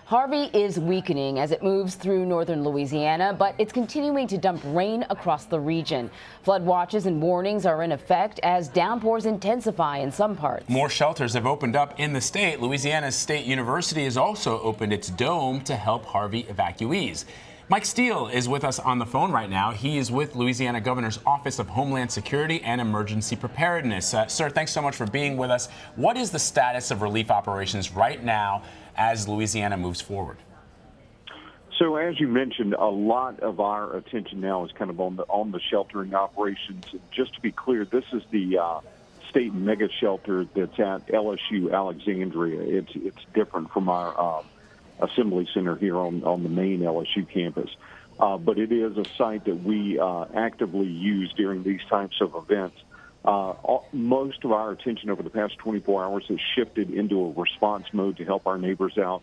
Harvey is weakening as it moves through northern Louisiana, but it's continuing to dump rain across the region. Flood watches and warnings are in effect as downpours intensify in some parts. More shelters have opened up in the state. Louisiana State University has also opened its dome to help Harvey evacuees. Mike Steele is with us on the phone right now. He is with Louisiana Governor's Office of Homeland Security and Emergency Preparedness. Sir, thanks so much for being with us. What is the status of relief operations right now as Louisiana moves forward? So as you mentioned, a lot of our attention now is kind of on the sheltering operations. Just to be clear, this is the state mega shelter that's at LSU Alexandria. It's different from our Assembly Center here on the main LSU campus. But it is a site that we actively use during these types of events. Most of our attention over the past 24 hours has shifted into a response mode to help our neighbors out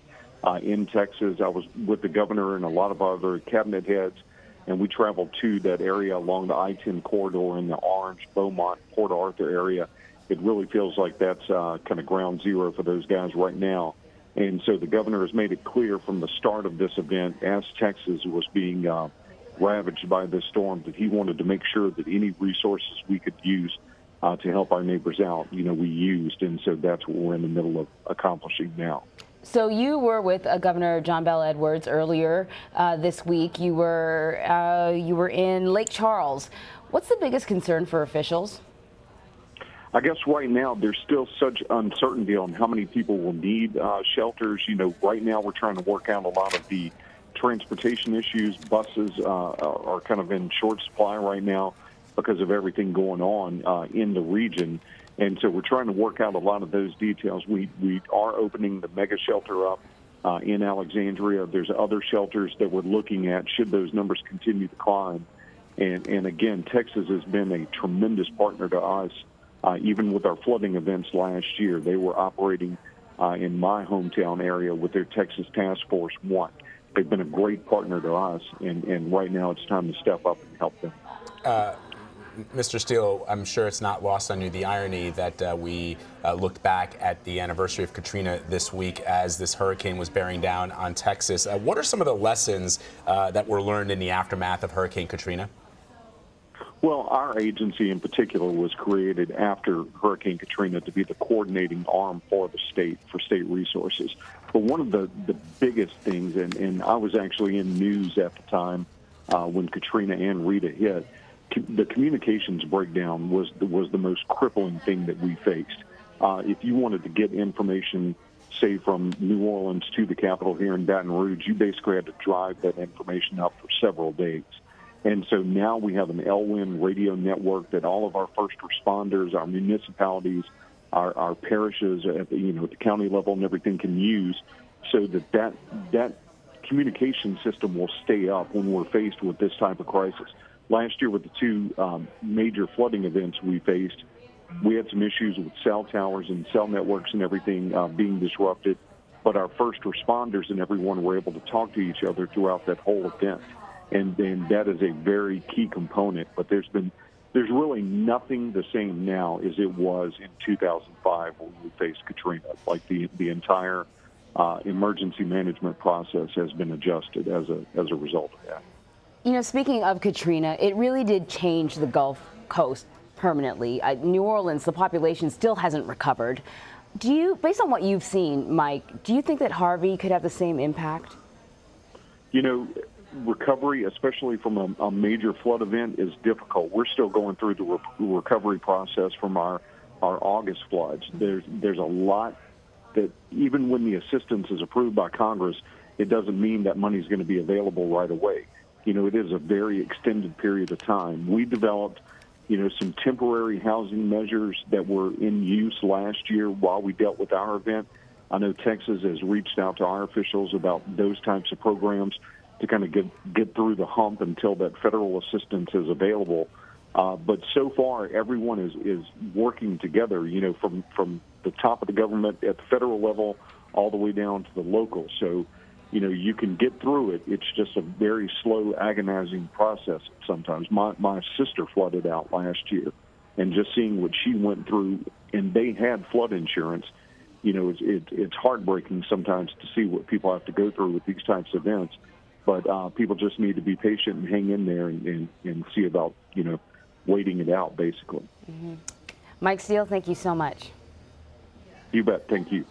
in Texas. I was with the governor and a lot of other cabinet heads, and we traveled to that area along the I-10 corridor in the Orange, Beaumont, Port Arthur area. It really feels like that's kind of ground zero for those guys right now. And so the governor has made it clear from the start of this event, as Texas was being ravaged by this storm, that he wanted to make sure that any resources we could use to help our neighbors out, we used. And so that's what we're in the middle of accomplishing now. So you were with Governor John Bel Edwards earlier this week. You were in Lake Charles. What's the biggest concern for officials? I guess right now there's still such uncertainty on how many people will need shelters. Right now we're trying to work out a lot of the transportation issues. Buses are kind of in short supply right now because of everything going on in the region. And so we're trying to work out a lot of those details. We are opening the mega shelter up in Alexandria. There's other shelters that we're looking at should those numbers continue to climb. And again, Texas has been a tremendous partner to us. Even with our flooding events last year, they were operating in my hometown area with their Texas Task Force 1. They've been a great partner to us, and right now it's time to step up and help them. Mr. Steele, I'm sure it's not lost on you the irony that we looked back at the anniversary of Katrina this week as this hurricane was bearing down on Texas. What are some of the lessons that were learned in the aftermath of Hurricane Katrina? Well, our agency in particular was created after Hurricane Katrina to be the coordinating arm for the state, for state resources. But one of the biggest things, and I was actually in news at the time when Katrina and Rita hit, the communications breakdown was the most crippling thing that we faced. If you wanted to get information, say, from New Orleans to the Capitol here in Baton Rouge, you basically had to drive that information up for several days. And so now we have an LWIN radio network that all of our first responders, our municipalities, our parishes at the county level and everything can use, so that communication system will stay up when we're faced with this type of crisis. Last year with the two major flooding events we faced, we had some issues with cell towers and cell networks and everything being disrupted, but our first responders and everyone were able to talk to each other throughout that whole event. And that is a very key component. But there's really nothing the same now as it was in 2005 when we faced Katrina. Like the entire emergency management process has been adjusted as a result of that. Speaking of Katrina, it really did change the Gulf Coast permanently. New Orleans, the population still hasn't recovered. Based on what you've seen, Mike, do you think that Harvey could have the same impact? Recovery, especially from a major flood event, is difficult. We're still going through the recovery process from our August floods. There's a lot that even when the assistance is approved by Congress, it doesn't mean that money is going to be available right away. It is a very extended period of time. We developed, some temporary housing measures that were in use last year while we dealt with our event. I know Texas has reached out to our officials about those types of programs to kind of get through the hump until that federal assistance is available. But so far, everyone is working together, from the top of the government at the federal level all the way down to the local. So, you can get through it. It's just a very slow, agonizing process sometimes. My sister flooded out last year, and just seeing what she went through, and they had flood insurance, you know, it's heartbreaking sometimes to see what people have to go through with these types of events. But people just need to be patient and hang in there and see about, you know, waiting it out, basically. Mike Steele, thank you so much. You bet. Thank you.